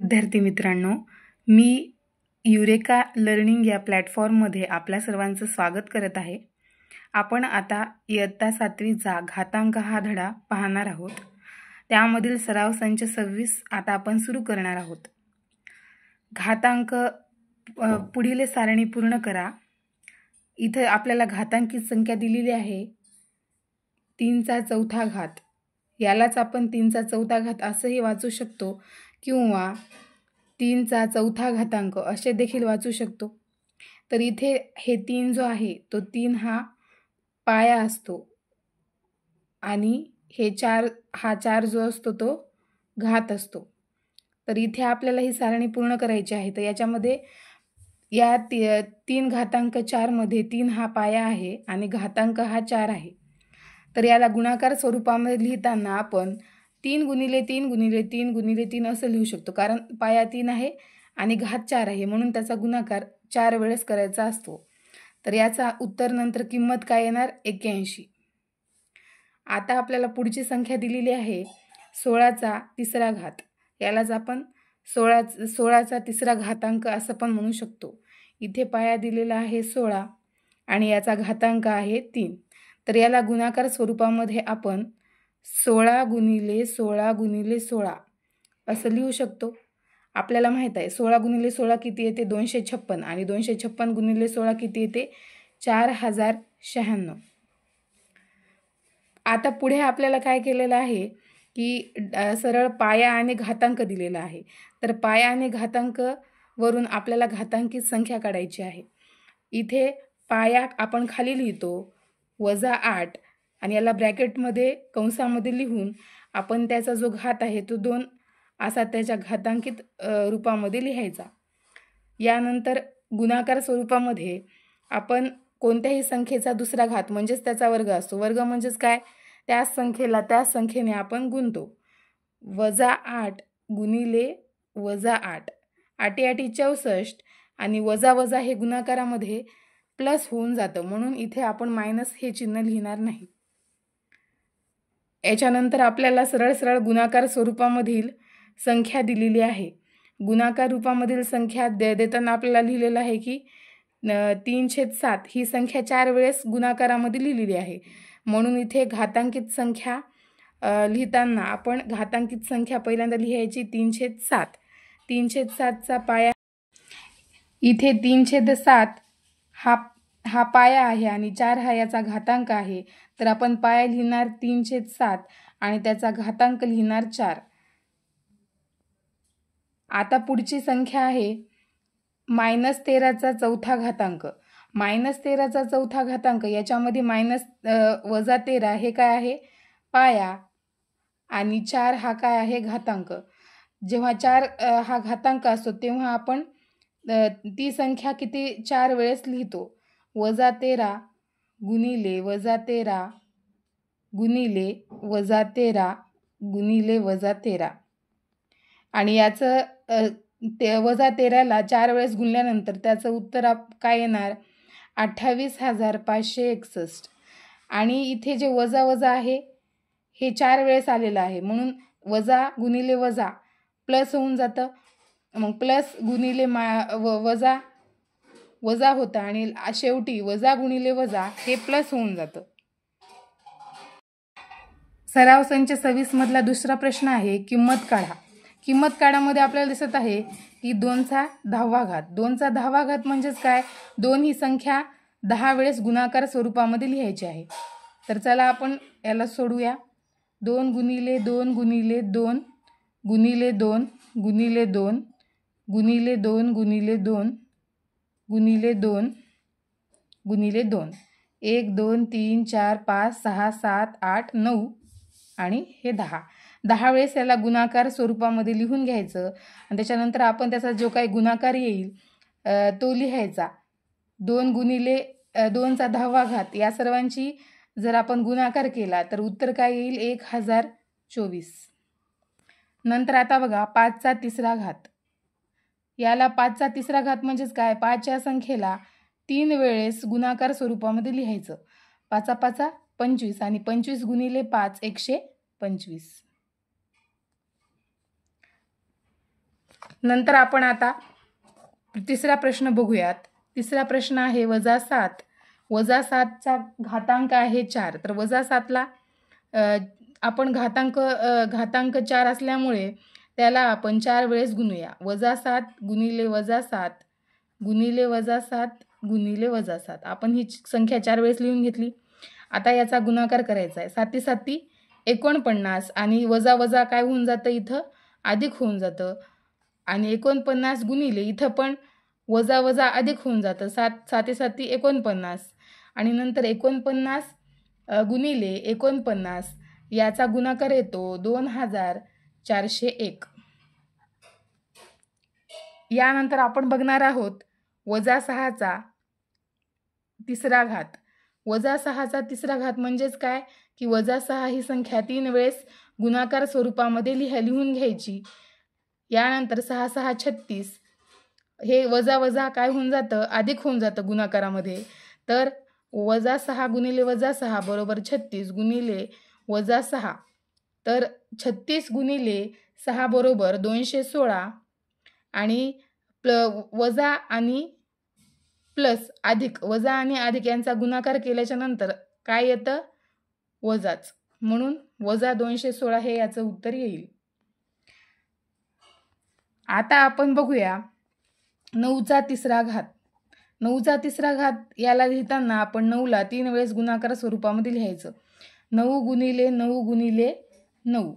विद्यार्थी मित्रांनो, मी eureka learning या प्लॅटफॉर्ममध्ये आपल्या सर्वांचं स्वागत करत आहे। आपण आता इयत्ता 7वीचा घातांक हा धडा पाहणार आहोत। त्यामधील सराव संच 26 आता आपण सुरू करणार आहोत। घातांक पुढील सारणी पूर्ण करा। इथे आपल्याला घातांकी संख्या दिलेली आहे 3चा चौथा घात। यालाच आपण 3चा चौथा घात असंही वाचू शकतो किंवा 3चा चौथा घातांक असे देखील वाचू शकतो। तर इथे हे 3 जो आहे तो 3 हा पाया असतो आणि हे 4 हा 4 जो असतो तो घात असतो। तर इथे आपल्याला ही सारणी पूर्ण करायची आहे। तर याच्यामध्ये या 3 घातांक 4 मध्ये 3 हा पाया आहे आणि घातांक हा 4 आहे। तर याला गुणाकार स्वरूपामध्ये लिहिताना आपण 3 गुणिले 3 गुणिले 3 गुणिले 3 असं लिहू शकतो, कारण पाया 3 आहे आणि घात 4 आहे म्हणून त्याचा गुणाकार 4 वेळेस करायचा असतो। तर याचा उत्तर नंतर किंमत काय येणार 81। आता आपल्याला पुढची संख्या दिलेली आहे 16चा तिसरा घात। यालाच आपण 16चा तिसरा घातांक असं पण म्हणू शकतो। इथे पाया दिलेला आहे 16 आणि याचा घातांक आहे 3। तर याला गुणाकार स्वरूपामध्ये आपण 16 गुणिले 16 गुणिले 16 असं लिहू शकतो। आपल्याला माहित आहे 16 गुणिले 16 किती येते 256 आणि 256 गुणिले 16 किती येते 4096। आता पुढे आपल्याला काय केलेलं आहे की सरळ पाया आणि घातांक दिलेला आहे। तर पाया आणि घातांक वरून आपल्याला घातांकी संख्या काढायची आहे। इथे पाया आपण खाली लिहितो -8 आणि याला ब्रॅकेटमध्ये कंसामध्ये लिहून आपण त्याचा जो घात आहे तो 2 असा त्याच्या घातांकित रूपामध्ये लिहायचा। यानंतर गुणाकार स्वरूपामध्ये आपण कोणत्याही संख्येचा दुसरा घात म्हणजेच त्याचा वर्ग असतो। वर्ग म्हणजेच काय, त्याच संख्येला त्याच संख्येने आपण गुणतो। -8 गुणिले -8 8 8 64 आणि वजा वजा हे गुणाकारामध्ये प्लस होऊन जातं म्हणून इथे आपण मायनस हे चिन्ह लिहिणार नाही। याच्यानंतर आपल्याला सरळ सरळ गुणाकार स्वरूपामधील संख्या दिलेली आहे। गुणाकार रूपामधील संख्या देताना आपल्याला लिहिलेलं आहे की 3/7 ही संख्या 4 वेळेस गुणाकारामध्ये लिहिलेली आहे म्हणून इथे घातांकित संख्या लिहिताना आपण घातांकित संख्या पहिल्यांदा लिहायची 3/7। 3/7चा पाया इथे 3/7 हा पाया आहे आणि 4 हा याचा घातांक आहे। तर आपण पाया लिहिणार 3/7 आणि त्याचा घातांक लिहिणार 4। आता पुढची संख्या आहे -13चा चौथा घातांक। -13चा चौथा घातांक याच्यामध्ये -13 हे काय आहे पाया आणि 4 हा काय आहे घातांक। जेव्हा 4 हा घातांक असतो तेव्हा आपण ती संख्या किती 4 वेळेस लिहितो। -13 गुणिले -13 गुणिले -13 गुणिले -13 आणि याचं -13ला 4 वेळेस गुणल्यानंतर त्याचं उत्तर काय येणार 28,561। आणि इथे जे वजा वजा आहे हे 4 वेळेस आलेलं आहे म्हणून वजा गुणिले वजा प्लस होऊन जातं। मग प्लस गुणिले वजा वजा होतं आणि शेवटी वजा गुणिले वजा हे प्लस होऊन जातं। सराव संच 26 मधला दुसरा प्रश्न आहे किंमत काढा। किंमत काढामध्ये आपल्याला दिसत आहे की 2चा 10वा घात। 2चा 10वा घात म्हणजेच काय 2 ही संख्या 10 वेळेस गुणाकार स्वरूपामध्ये लिहायची आहे। तर चला आपण याला सोडूया। 2 गुणिले 2 गुणिले 2 गुणिले 2 गुणिले 2 गुणिले 2 गुणिले 2 गुणिले 2 गुणिले 2 1 2 3 4 5 6 7 8 9 आणि हे 10 वेळेस याला गुणाकार स्वरूपामध्ये लिहून घ्यायचं आणि त्याच्यानंतर आपण त्याचा जो काही गुणाकार येईल तो लिहायचा। 2 गुणिले 2चा 10वा घात या सर्वांची जर आपण गुणाकार केला तर उत्तर काय येईल 1024। नंतर आता बघा 5चा तिसरा घात। याला 5चा तिसरा घात म्हणजेच काय 5 या संख्येला 3 वेळेस गुणाकार स्वरूपामध्ये लिहायचं। 5 5 25 आणि 25 गुणिले 5 125। नंतर आपण आता तिसरा प्रश्न बघूयात. तिसरा प्रश्न आहे -7. -7चा घातांक आहे 4. तर -7ला आपण घातांक 4 असल्यामुळे त्याला आपण 4 वेळेस गुणूया. -7 गुणिले -7 गुणिले -7 गुणिले -7. आपण ही संख्या 4 वेळेस लिहून घेतली. आता याचा गुणाकार करायचा आहे. 7 7 49 आणि वजा वजा काय होऊन जातं, इथं अधिक होऊन जातं. आणि 49 गुणिले इथं पण वजा वजा अधिक होऊन जातं. 7 7 49 आणि नंतर 49 गुणिले 49 याचा गुणाकार येतो 2401. यानंतर आपण बघणार आहोत -6चा तिसरा घात. -6चा तिसरा घात म्हणजेच काय की -6 ही संख्या 3 वेळेस गुणाकार स्वरूपामध्ये लिहून घ्यायची. यानंतर 6 6 36 हे वजा वजा काय होऊन जातं, अधिक होऊन जातं गुणाकारामध्ये. तर -6 गुणिले -6 बरोबर 36 गुणिले -6. तर 36 गुणिले 6 बरोबर 216 आणि वजा आणि प्लस अधिक, वजा आणि अधिक यांचा गुणाकार केल्याच्या नंतर काय येतं, वजाच. म्हणून -216 हे याचं उत्तर येईल. आता आपण बघूया 9चा तिसरा घात. 9चा तिसरा घात याला लिहिताना आपण 9ला 3 वेळेस गुणाकार स्वरूपामध्ये लिहायचं. 9 गुणिले 9 गुणिले 9.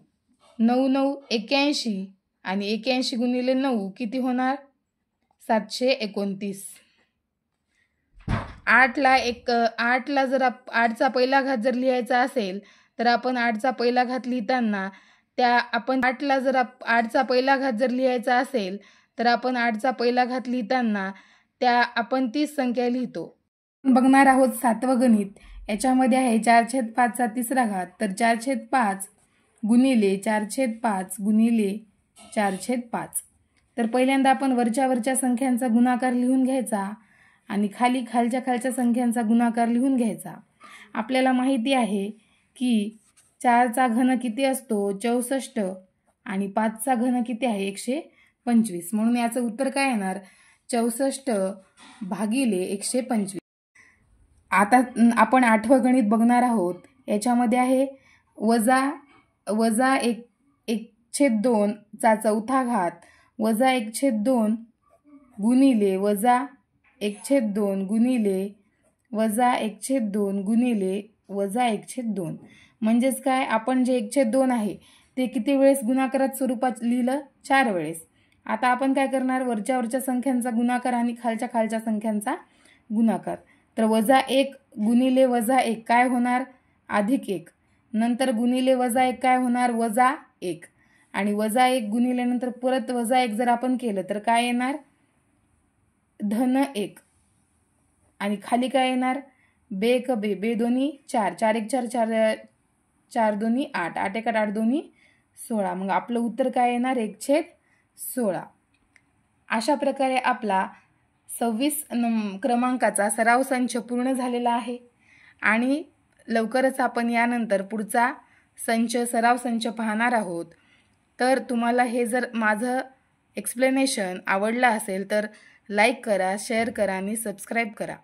9 9 81 आणि 81 गुणिले 9 किती होणार, 729. 8ला जर 8चा पहिला घात जर लिहायचा असेल तर आपण 8चा पहिला घात लिहिताना आपण 8चा पहिला घात जर लिहायचा असेल तर आपण 8चा पहिला घात लिहिताना आपण 30 संख्या लिहितो. बघणार आहोत 7वं गणित. याच्यामध्ये आहे 4/5चा तिसरा घात. तर 4/5 गुणिले 4/5 गुणिले 4/5. तर पहिल्यांदा आपण वरच्या संख्यांचा गुणाकार लिहून घ्यायचा आणि खालच्या संख्यांचा गुणाकार लिहून घ्यायचा. आपल्याला माहिती आहे की 4चा घन किती असतो, 64 आणि 5चा घन किती आहे, 125. म्हणून याचं उत्तर काय येणार, 64 भागिले 125. आता आपण 8वं गणित बघणार आहोत. याच्यामध्ये आहे वजा 1/2 चा चौथा घात वजा 1/2 गुणिले वजा 1/2 गुणिले वजा 1/2 गुणिले वजा 1/2. म्हणजेच काय, आपण जे 1/2 आहे ते किती वेळेस गुणाकारात स्वरूपात लिहिलं, 4 वेळेस. आता आपण काय करणार, वरच्या संख्यांचा गुणाकार आणि खालच्या संख्यांचा गुणाकार. तर -1 गुणिले -1 काय होणार, +1. नंतर गुणिले -1 काय होणार, -1 आणि -1 गुणिल्यानंतर परत -1 जर आपण केलं तर काय येणार, -1 आणि खाली काय येणार, बे दोन्ही 4, 4 1 4 4 4 दोन्ही 8, 8 1 8 दोन्ही 16. मग आपलं उत्तर काय येणार, 1/16. अशा प्रकारे आपला 26 क्रमांकाचा सराव संच पूर्ण झालेला आहे आणि लवकरच आपण यानंतर पुढचा सराव संच पाहणार आहोत. तर तुम्हाला हे जर माझं एक्सप्लेनेशन आवडलं असेल तर लाईक करा, शेअर करा आणि सबस्क्राईब करा.